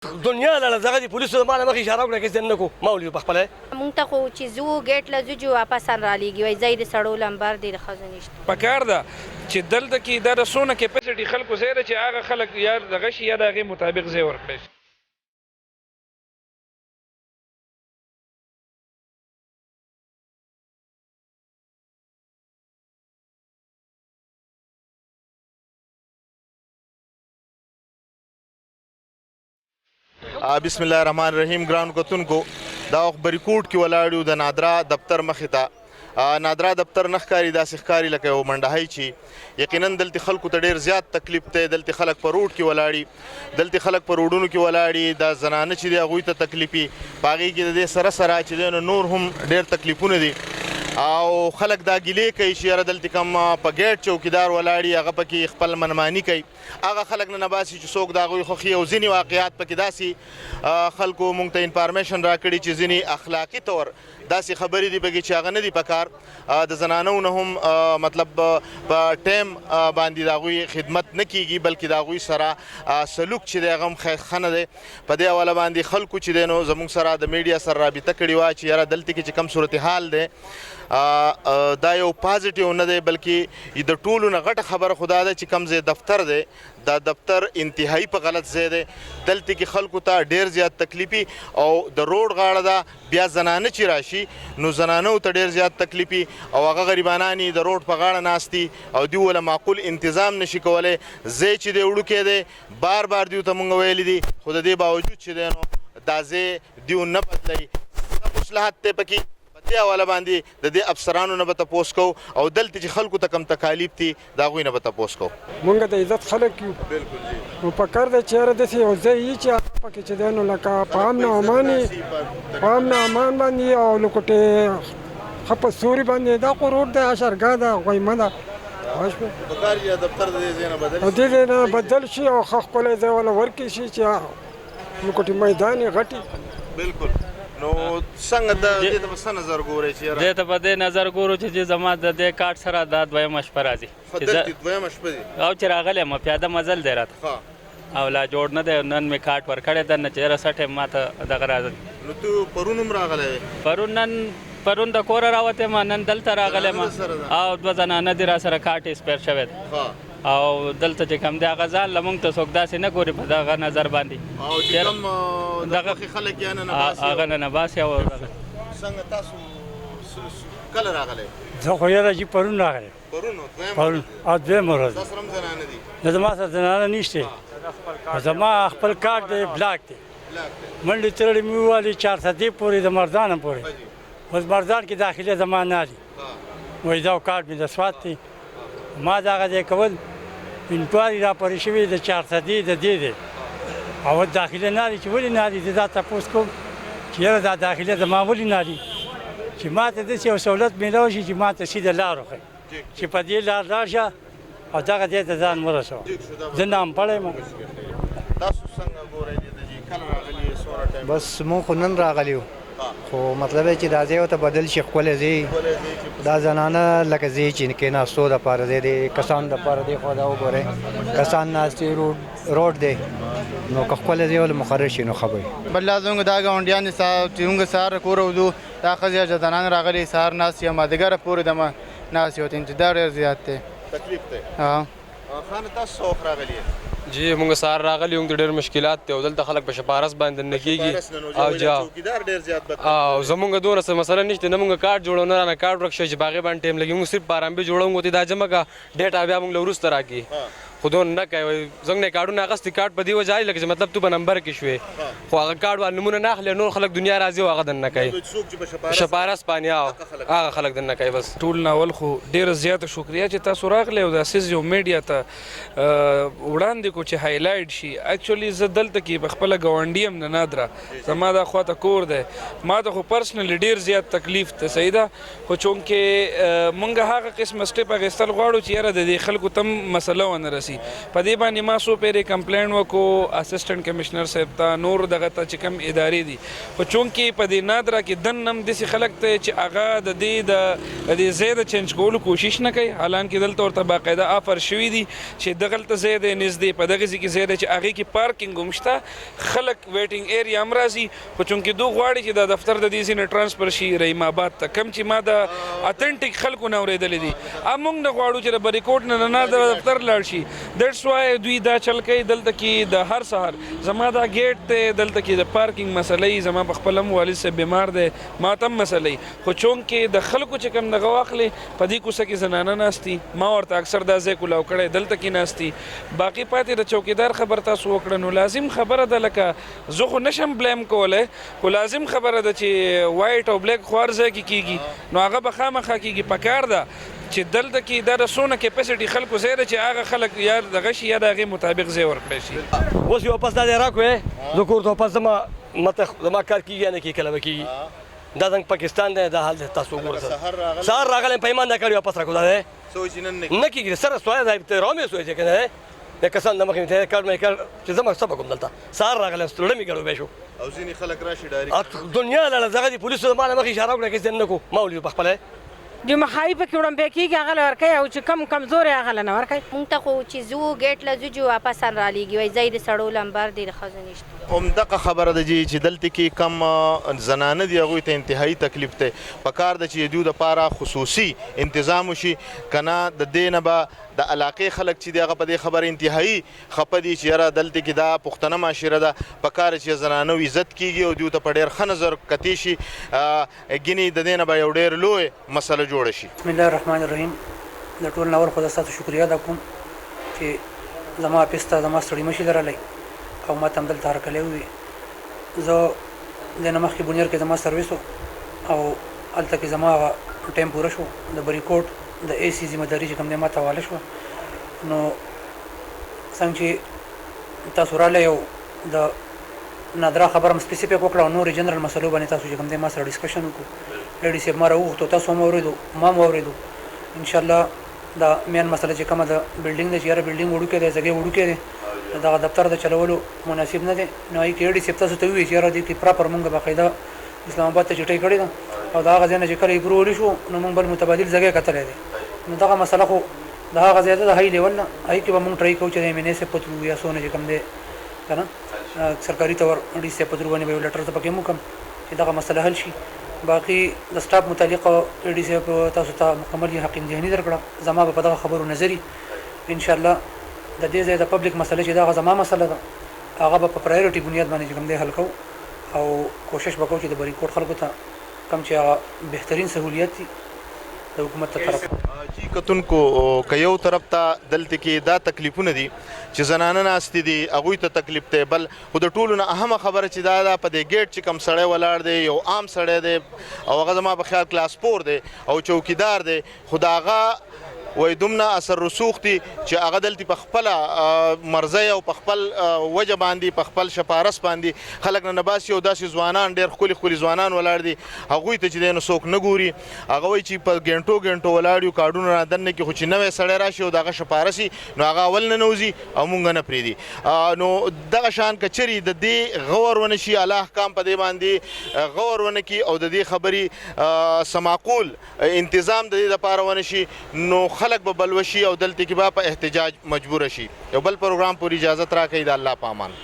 دنیا لاله دغه دي پولیسو ما نه مخې اشاره وکړه کې ځین نه کو ما ولید پخپله مونږ ته خو چې ځو ګیټ له ځو چې واپس رالیږي وایي ځای د سړو لمبر دی د ښځو نشته پکار ده چې دلته کې دا رسونه کیپاسټي خلکو ځای ده چې هغه خلک یا دغه شي یا د هغې مطابق ځای ورکړی شي. بسم الله الرحمن الرحیم. ګران کتونکو دا وخت بریکوټ کې ولاړ یو د نادرا دفتر مخې ته. نادرا دفتر نه ښکاري داسې ښکاري لکه یو منډهی چې یقینا دلته خلکو ته ډېر زیات تکلیف دی. دلته خلک په روډ کې ولاړي، دلته خلک په روډونو کې ولاړي. دا زنانه چې دی هغوی ته تکلیفي په هغې کې د دې سره سره چې دی نو نور هم ډېر تکلیفونه دي او خلک دا ګیلې کوي چې یاره دلته کوم په ګیټ چوکیدار ولاړي هغه پکې خپل منماني کوي. هغه خلک نه باسي چې څوک د هغوی خوښي او ځینې واقعات پکې داسې خلکو موږ ته انفارمیشن راکړي چې ځینې اخلاقي طور داسې خبرې دي پکې چې هغه نه دي پکار. د زنانو نه هم مطلب په ټایم باندې د هغوی خدمت نه کیږي بلکې د هغوی سره سلوک چې دی هغه هم ښه نه دی. په دې حواله باندې خلکو چې دی نو زموږ سره د میډیا سره رابطه کړې وه چې یاره دلته کې چې کوم صورتحال دی دا یو پازیټیو نه دی بلکې د ټولو نه غټه خبره خو دا ده چې کوم ځای دفتر دی دا دفتر انتهایی په غلط ځای دی. دلته کې خلکو ته ډېر زیات تکلیفي او د روډ غاړه ده. بیا زنانه چې راشي نو زنانو ته ډېر زیات تکلیفي او هغه غریبانان د روډ په غاړه ناست دي او دوی وله معقول انتظام نشي کولی. ځای چې دی وړوکی دی بار بار دوی ته مونږ ویلي دي خو د دې باوجود چې دی نو دا ځای دوی نه بدلوي. مصلحت دی پکې په دې حواله باندې د دې افسرانو نه به تپوس کوو او دلته چې خلکو ته کم تکالیف دي د هغوی نه به تپوس کوو. مونږ د عزت خلک یو نو پکار ده چې یاره داسې یو ځای وي چې هغه پکې چې دی نو لکه په امن او امان په امن او امان باندې او لکوټې ښه په سوري باندې دا خو روډ دی اشرګاه ده غویمه ده پکار چې دفتر د دې ځای نه بدل او دې ځای نه بدل شي او ښه ښکلی ځای والا ورکړي شي چې لکوټې میدان یې غټي. بالکل. نو څنګه دې ته په څه نظر ګورئ چې دې ته په دې نظر ګورو چې زما د دې کارت سره دا دویمه شپه راځي دویمه شپه دي او چې راغلی یم پیاده مزل دی راته او لا جوړ نه دی. نن مې کارت ورکړی ده نه چې یاره سټ یم ما ته دغه راځي. نو تو پرون هم راغلی پرون د کوره راوتی یم نن دلته راغلی یم او دوه زنانه دي را سره کارت یې سپیر شوی دی او دلته چې کوم دی هغه ځان له موږ ته څوک داسې نه ګوري په دغه نظر باندې او چې کوم د خوښې خلک یې نه باسي هغه نه باسي او څنګه تاسو کله راغلی؟ زه خو یاره چې پرون راغلی پرون او دویمه ورځ تاسو سره هم زنانه دي؟ نه زما سره زنانه نشته زما خپل کارت دی بلاک دی منډې تړلې مې ووالي 400 پورې د مردان هم پورې اوس مردان کې داخله زما نه دي وایي دا کارت مې د سوات دی ما دغه دی کول انکواري راپورې شوې د 400 د دې دی او داخله نه دي چې ولې نه دي دا تپوس کوم چې یاره دا داخله زما ولې نه دي چې ما ته داسې یو سهولت میلاو شي چې ما ته سیده لار وښیي چې په دې لار لاړ شه او دغه دې ته ځان ورسوه. زه نامپړی یم. تاسو څنګه ګورئ دې ته چې کله راغلي څومره ټایم؟ بس مونږ خو نن راغلي یو خو مطلب یې چې دا ځای ورته بدل شي ښکلی ځای دا زنانه لکه ځای چې کېناستو دپاره دی د کسانو دپاره دی خو دا وګورئ کسان ناستې روډ دی نو که ښکلی ځای ولې مقرر شي نو ښه به وي. بل دا زموږ دا ګاونډیان دي چې موږ سهار کوره وځو دا ښځې زنان راغلي سهار ناست یم مازدیګره پورې دمه ناست یو انتظار ډېر زیات دی تکلیف دی. خان تاسو څه وخت راغلي یې؟ جی موږ سهار راغلي یو ډېر مشکلات دی او دلته خلک په شپارس باندې نه کېږي او زمونږ دونه څه مسله نشته نه موږ کارت جوړو نه رانه کارت ورک شوی چې په هغې باندې ټایم لګي موږ صرف په ارامبې جوړوو ته دا جمع کړه ډېټا بیا موږ له وروسته راکړي خو دون نه کوي زموږ نه کارډونه اخیستي کارت په دې وجه لکه چې مطلب تو په نمبر کې شوې خو هغه کارت وال نمونه نه اخلي نور خلک دنیا راځي او هغه دن نه کوي شپارس باندې هغه خلک دن نه کوي. بس ټول ناول خو ډېره زیاته شکریه چې تاسو راغلی او داسې یو میډیا ته وړاندې کو چې هایلایټ شي. اکچولی زه دلته کې په خپله ګاونډي یم د نادره زما دا خواته کور دی ما ته خو پرسنلی ډېر زیات تکلیف ته صحیح ده خو چونکې موږ هغه قسمه سټپ اخیستل غواړو چې یاره د دې خلکو ته مسله ونه رسي راسي په دې باندې ما څو پیرې کمپلین وکړو اسسټنټ کمشنر صاحب ته نور دغه ته چې کوم ادارې دي خو چونکې په دې نادره کې دننم داسې خلک ته چې هغه د دې ځای د چینج کولو کوشش نه کوي حالانکې دلته ورته باقاعده آفر شوي دي چې دغلته ځای دی نږدې په دغه ځای کې ځای دی چې هغې کې پارکینګ هم شته خلک ویټینګ ایریا هم راځي خو چونکې دوی غواړي چې دا دفتر د دې ځای نه ټرانسفر شي رحیم آباد ته کوم چې ما د اتنټیک خلکو نه اورېدلی دي موږ نه غواړو چې د بریکوټ نه نادره دفتر لاړ شي دیټس وای دوی دا چل کوي دلته کې د هر سهار زما دا ګیټ دی دلته کې د پارکینګ مسله زما په خپل هم والد صاحب بیمار دی ما ته هم مسله خو چونکې د خلکو چې کوم دغه واخلې په دې کوڅه کې زنانه ناستي ما ورته اکثر دا ځای کولاو کړی دلته کې ناستي باقي پاتې د چوکیدار خبر تاسو وکړه نو لازم خبره ده لکه زه خو نشم بلیم کولی خو لازم خبره ده چې وایټ او بلیک خوار ځای کې کېږي نو هغه به خامخا کېږي پکار ده چې دلته کې دا د څونه کیپاسټي خلکو ځای ده چې هغه خلک یا دغه شي یا د هغې مطابق ځای ورکړی شي اوس یې واپس دا دی راکړې زه کور ته واپس زما کار کېږي یا نه کېږي کله به کېږي دا زموږ پاکستان دی دا حال دی تاسو وګورئ سهار راغلی یم پیمان دا کار واپس راکړو دا دی نه کېږي سره سوی دی ته رامې سوی چې که نه دی د کسان د مخې ته کار مې کار چې زه څه به کوم دلته سهار راغلی یم زړه مې ګډوډی شو او ځینې خلک راشي ډایرکټ دنیا لاړه دغه دي پولیسو ما نه مخې اشاره وکړه که زه نه کوو ما ولید پخپله د مخایي پکې وړاندې کېږي هغه له ورکوي او چې کم کمزورې هغه له نه ورکوي مونږ ته خو چې ځو ګیټ له ځو واپس رالیږي وایي ځای د سړو لمبر دی د ښځو نشته همدغه خبره ده چې دلته کې کم زنانه دي هغوی ته انتهایي تکلیف دی پکار ده چې د دوی دپاره خصوصي انتظام وشي که نه د دې نه به د علاقې خلک چې دی هغه په دې خبره انتهایي خفه دي چې یاره دلته کې دا پښتنه معاشره ده پکار چې زنانو عزت کېږي او دوی ته په ډېر ښه نظر کتې شي ګینې د دې نه به یو ډېر لوی مسله جوړه شي بسم الله الرحمن الرحیم د ټول ناول خو د ستاسو شکریا ادا کوم چې زما اپس ته زما ستړي مشي لرلی او ما ته همدلته هرکلی ووي زه د نه مخکې بونیر کې زما سرویس او هلته کې زما هغه ټایم پوره شو د بریکوټ د اے سی ذمهداري چې کوم دی ما ته حواله شوه نو څنګه چې تاسو راغلی یو د نادره خبره م سپیسیفیک وکړه او نورې جنرال مسلو باندې تاسو چې کوم دی ما سره ډسکشن وکړو لیډي صاحب ما راوغوښتو تاسو هم واورېدو ما هم واورېدو انشاءالله دا مین مسله چې کومه د بلډینګ دی چې یاره بلډینګ وړوکی دی ځګۍ وړوکی دی دغه دفتر د چلولو مناسب نه دی نو هغې کې لیډي صاحب تاسو ته ووایي چې یاره دې کې پراپر مونږ باقاعده اسلام آباد ته چټۍ کړې ده او د هغه ځای نه چې کله ایبرو شو نو موږ بل متبادل ځګۍ کتلی دی نو دغه مسله خو د هغه ځای ده د های لیول نه هغې کې به مونږ ټرای کوو چې د ایم این اے صاحب په ترو یا څونه چې کوم دی که نه سرکاري طور ډي صاحب په ترو باندې به یو لیټر ته پکې وکړم چې دغه مسله حل شي باقي د سټاف متعلق ډي صاحب تاسو ته مکمل حقیم ذهني درکړه زما به په دغه خبرو نظري انشاءالله د دې ځای د پبلک مسله چې دغه زما مسله ده هغه به په پرایورټي بنیاد باندې چې کوم دی حل کوو او کوشش به کوو چې د بریکوټ خلکو ته کم چې هغه بهترین سهولیت دي د حکومت ته طرف جی کتونکو که یو طرف ته دلته کې دا تکلیفونه دي چې زنانه ناستې دي هغوی ته تکلیف دی بل خو د ټولو نه اهمه خبره چې دا ده په دې ګیټ چې کوم سړی ولاړ دی یو عام سړی دی او هغه زما په خیال کلاس 4 دی او چوکیدار دی خو د هغه وای دومره اثر رسوخ دي چې هغه دلته په خپله مرضی او په خپل وجه باندې په خپل شپارس باندې خلک نه نباسي او داسې ځوانان ډېر ښکلي ښکلي ځوانان ولاړ دي هغوی ته چې دی نو څوک نه ګوري هغه وایي چې په ګنټو ګنټو ولاړ یو کارډونه رادننه کې خو چې نوی سړی راشي او د هغه شپارسي نو هغه اول نه نوځي او مونږ نه پرېږدي نو دغه شان که چرې د دې غور ونه شي الله احکام په دې باندې غور ونه کړي او د دې خبرې سماقول انتظام د دې دپاره ونه شي نو خلک به بلوشي او دلته کې به په احتجاج مجبوره شي یو بل پروګرام پورې اجازت راکړئ د الله په امان